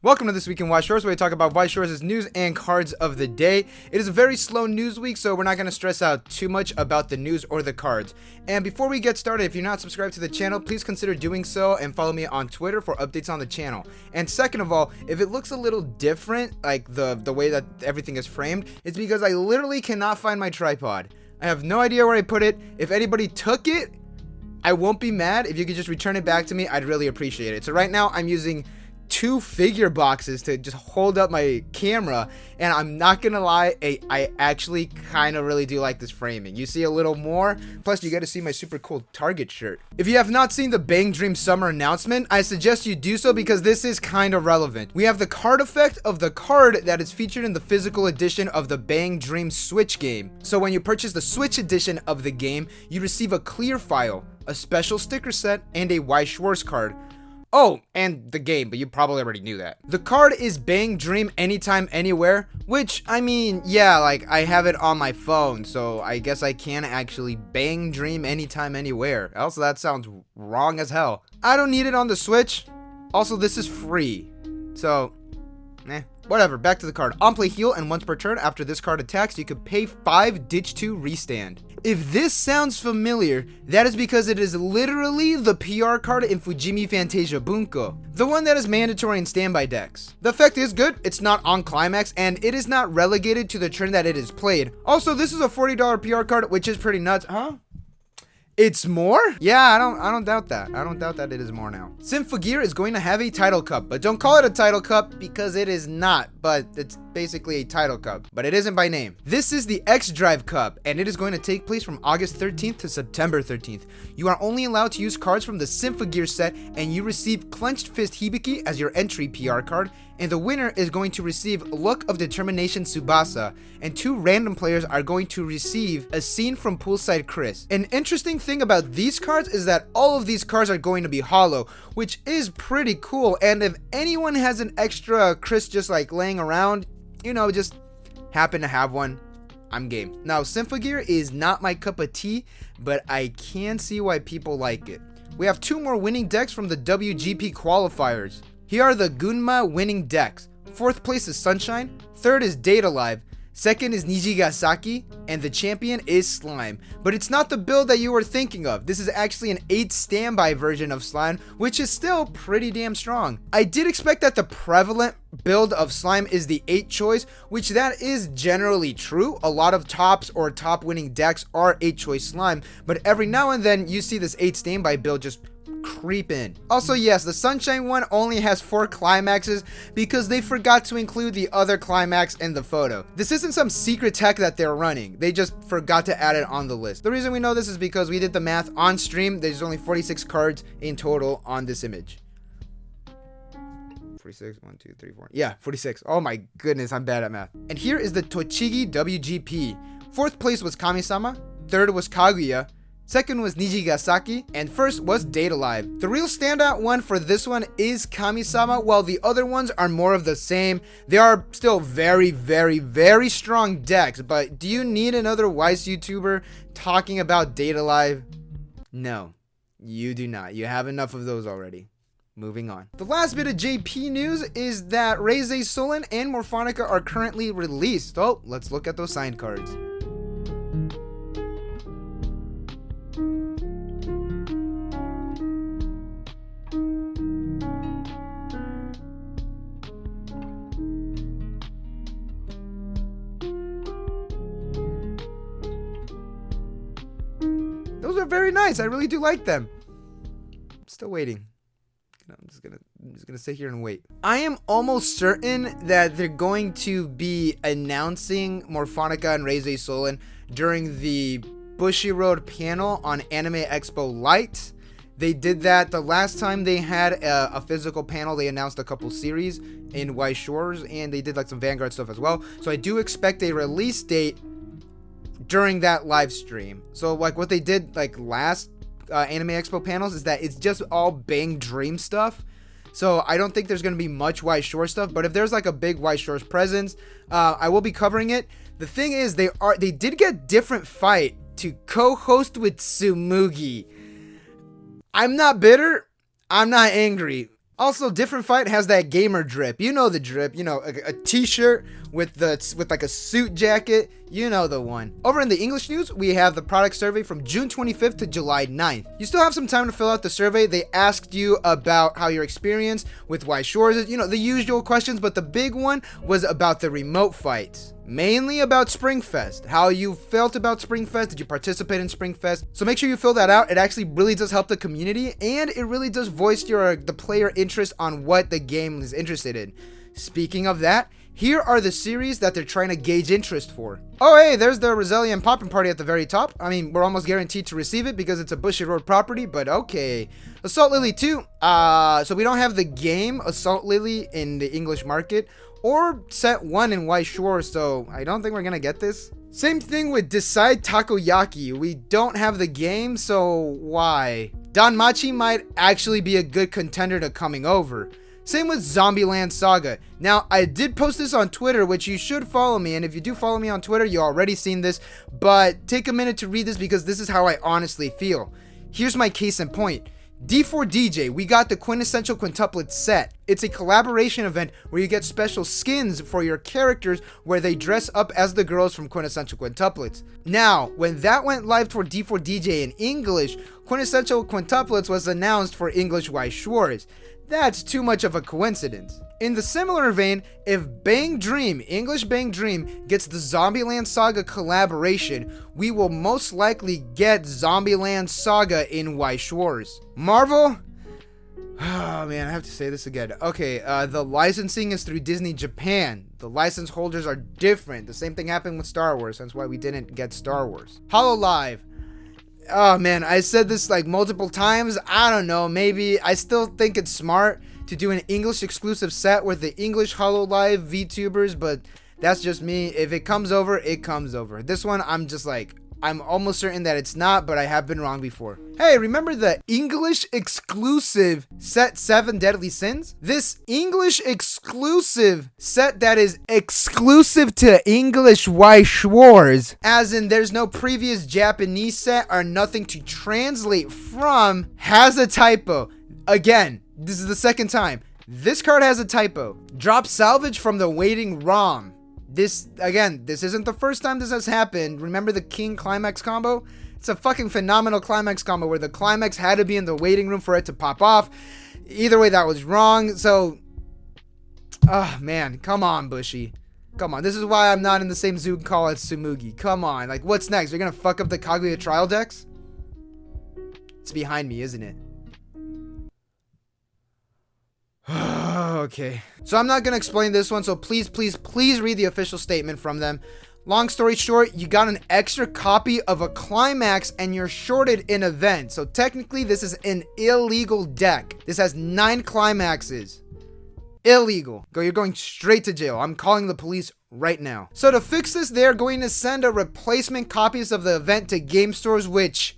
Welcome to This Week in Weiss Schwarz, where we talk about Weiss Schwarz's news and cards of the day. It is a very slow news week, so we're not going to stress out too much about the news or the cards. And before we get started, if you're not subscribed to the channel, please consider doing so and follow me on Twitter for updates on the channel. And second of all, if it looks a little different, like the way that everything is framed, it's because I literally cannot find my tripod. I have no idea where I put it. If anybody took it, I won't be mad. If you could just return it back to me, I'd really appreciate it. So right now, I'm using two figure boxes to just hold up my camera, and I'm not gonna lie, I actually kind of really do like this framing. You see a little more, plus you get to see my super cool Target shirt. If you have not seen the Bang Dream summer announcement, I suggest you do so because this is kind of relevant. We have the card effect of the card that is featured in the physical edition of the Bang Dream Switch game. So when you purchase the Switch edition of the game, you receive a clear file, a special sticker set, and a Weiss Schwarz card. Oh, and the game, but you probably already knew that. The card is Bang Dream Anytime Anywhere, which, I mean, yeah, like, I have it on my phone, so I guess I can actually Bang Dream Anytime Anywhere. Else that sounds wrong as hell. I don't need it on the Switch. Also, this is free. So, whatever, back to the card. On play heal, and once per turn after this card attacks, you could pay 5 Ditch 2 Restand. If this sounds familiar, that is because it is literally the PR card in Fujimi Fantasia Bunko, the one that is mandatory in standby decks. The effect is good, it's not on climax, and it is not relegated to the turn that it is played. Also, this is a $40 PR card, which is pretty nuts, huh? It's more? Yeah, I don't doubt that. I don't doubt that it is more now. Symphogear is going to have a title cup, but don't call it a title cup because it is not, but it's basically a title cup, but it isn't by name. This is the X-Drive Cup, and it is going to take place from August 13th to September 13th. You are only allowed to use cards from the Symphogear set, and you receive Clenched Fist Hibiki as your entry PR card, and the winner is going to receive Luck of Determination Tsubasa, and 2 random players are going to receive a scene from Poolside Chris. An interesting thing about these cards is that all of these cards are going to be hollow, which is pretty cool, and if anyone has an extra Chris just like laying around, you know, just happen to have one, I'm game. Now, Symphogear is not my cup of tea, but I can see why people like it. We have 2 more winning decks from the WGP Qualifiers. Here are the Gunma winning decks. 4th place is Sunshine, 3rd is Date Alive, 2nd is Nijigasaki, and the champion is Slime. But it's not the build that you were thinking of. This is actually an 8 standby version of Slime, which is still pretty damn strong. I did expect that the prevalent build of Slime is the 8 choice, which that is generally true. A lot of tops or top winning decks are 8 choice Slime, but every now and then you see this 8 standby build just creep in. Also, yes, the Sunshine one only has 4 climaxes because they forgot to include the other climax in the photo. This isn't some secret tech that they're running. They just forgot to add it on the list. The reason we know this is because we did the math on stream. There's only 46 cards in total on this image. 46, 1, 2, 3, 4. Yeah, 46. Oh my goodness, I'm bad at math. And here is the Tochigi WGP. 4th place was Kami-sama, 3rd was Kaguya, 2nd was Nijigasaki, and 1st was Date Alive. The real standout one for this one is Kami-sama, while the other ones are more of the same. They are still very, very, very strong decks, but do you need another Weiss YouTuber talking about Date Alive? No, you do not. You have enough of those already. Moving on. The last bit of JP news is that Raise A Suilen and Morfonica are currently released. So let's look at those signed cards. Those are very nice. I really do like them. I'm still waiting. I'm just gonna sit here and wait. I am almost certain that they're going to be announcing Morfonica and Raise A Suilen during the Bushiroad panel on Anime Expo Lite. They did that the last time they had a physical panel. They announced a couple series in Weiss Schwarz, and they did like some Vanguard stuff as well. So I do expect a release date during that live stream. So like what they did like last Anime Expo panels is that it's just all Bang Dream stuff. So I don't think there's going to be much Weiss Schwarz stuff, but if there's like a big Weiss Schwarz presence, I will be covering it. The thing is, they did get Different Fight to co-host with Tsumugi. I'm not bitter. I'm not angry. Also, Different Fight has that gamer drip. You know the drip. You know, a t-shirt with like a suit jacket. You know the one. Over in the English news, we have the product survey from June 25th to July 9th. You still have some time to fill out the survey. They asked you about how your experience with Weiss Schwarz is. You know, the usual questions, but the big one was about the remote fights. Mainly about Springfest, how you felt about Springfest, did you participate in Springfest? So make sure you fill that out. It actually really does help the community, and it really does voice the player interest on what the game is interested in. Speaking of that, here are the series that they're trying to gauge interest for. Oh hey, there's the Resilient Poppin' Party at the very top. I mean, we're almost guaranteed to receive it because it's a Bushiroad property, but okay. Assault Lily 2, so we don't have the game Assault Lily in the English market, or set 1 in Weiss Schwarz, so I don't think we're gonna get this. Same thing with Decide Takoyaki. We don't have the game, so why? Danmachi might actually be a good contender to coming over. Same with Zombieland Saga. Now, I did post this on Twitter, which you should follow me, and if you do follow me on Twitter, you already seen this, but take a minute to read this because this is how I honestly feel. Here's my case in point. D4DJ, we got the Quintessential Quintuplet set. It's a collaboration event where you get special skins for your characters where they dress up as the girls from Quintessential Quintuplets. Now, when that went live for D4DJ in English, Quintessential Quintuplets was announced for English Weiss Schwarz. That's too much of a coincidence. In the similar vein, if Bang Dream, English Bang Dream, gets the Zombieland Saga collaboration, we will most likely get Zombieland Saga in Weiss Schwarz. Marvel? Oh man, I have to say this again. Okay, the licensing is through Disney Japan. The license holders are different. The same thing happened with Star Wars, that's why we didn't get Star Wars. HoloLive. Oh man, I said this like multiple times. I don't know, maybe. I still think it's smart to do an English exclusive set with the English HoloLive VTubers, but that's just me. If it comes over, it comes over. This one, I'm almost certain that it's not, but I have been wrong before. Hey, remember the English exclusive set 7 Deadly Sins? This English exclusive set that is exclusive to English Weiss Schwarz, as in there's no previous Japanese set or nothing to translate from, has a typo. Again, this is the second time. This card has a typo. Drop salvage from the waiting ROM. This isn't the first time this has happened. Remember the King Climax combo? It's a fucking phenomenal Climax combo where the Climax had to be in the waiting room for it to pop off. Either way, that was wrong. So, oh man, come on, Bushy. Come on, this is why I'm not in the same Zoom call as Tsumugi. Come on, like what's next? You're gonna fuck up the Kaguya trial decks? It's behind me, isn't it? Okay, so I'm not gonna explain this one, so please read the official statement from them. Long story short, you got an extra copy of a Climax and you're shorted in event, so technically this is an illegal deck. This has 9 Climaxes. Illegal. You're going straight to jail. I'm calling the police right now. So to fix this, they're going to send a replacement copies of the event to game stores, which,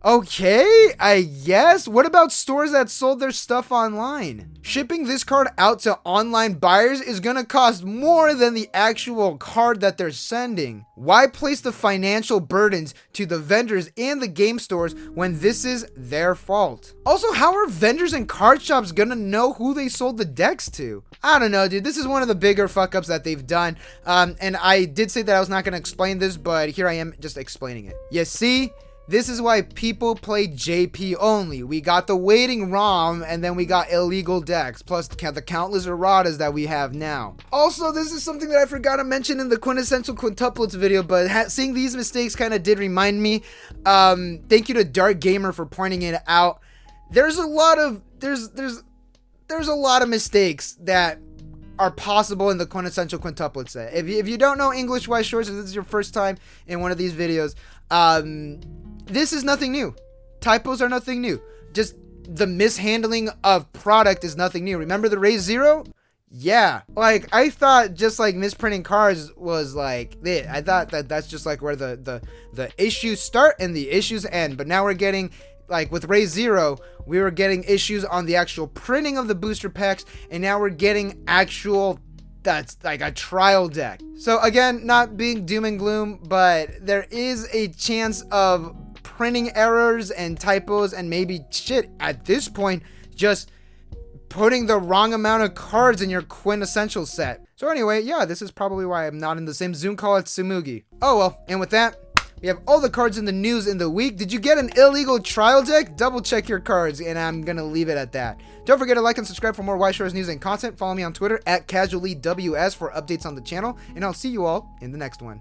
okay, I guess. What about stores that sold their stuff online? Shipping this card out to online buyers is gonna cost more than the actual card that they're sending. Why place the financial burdens to the vendors and the game stores when this is their fault? Also, how are vendors and card shops gonna know who they sold the decks to? I don't know, dude. This is one of the bigger fuck ups that they've done. And I did say that I was not gonna explain this, but here I am just explaining it. You see? This is why people play JP only. We got the waiting ROM, and then we got illegal decks, plus the countless erratas that we have now. Also, this is something that I forgot to mention in the Quintessential Quintuplets video, but seeing these mistakes kind of did remind me. Thank you to Dark Gamer for pointing it out. There's a lot of mistakes that are possible in the Quintessential Quintuplet set. If you don't know English Weiss Schwarz, if this is your first time in one of these videos, this is nothing new. Typos are nothing new. Just the mishandling of product is nothing new. Remember the Raise 0? Yeah. Like, I thought just like misprinting cards was like it. I thought that that's just like where the issues start and the issues end. But now we're getting, like with Raise 0, we were getting issues on the actual printing of the booster packs. And now we're getting actual, that's like a trial deck. So again, not being doom and gloom, but there is a chance of printing errors and typos and maybe shit at this point just putting the wrong amount of cards in your quintessential set. So anyway, yeah, this is probably why I'm not in the same Zoom call as Tsumugi. Oh well, and with that, we have all the cards in the news in the week. Did you get an illegal trial deck? Double check your cards, and I'm gonna leave it at that. Don't forget to like and subscribe for more Weiss Schwarz news and content. Follow me on Twitter at CasuallyWS for updates on the channel, and I'll see you all in the next one.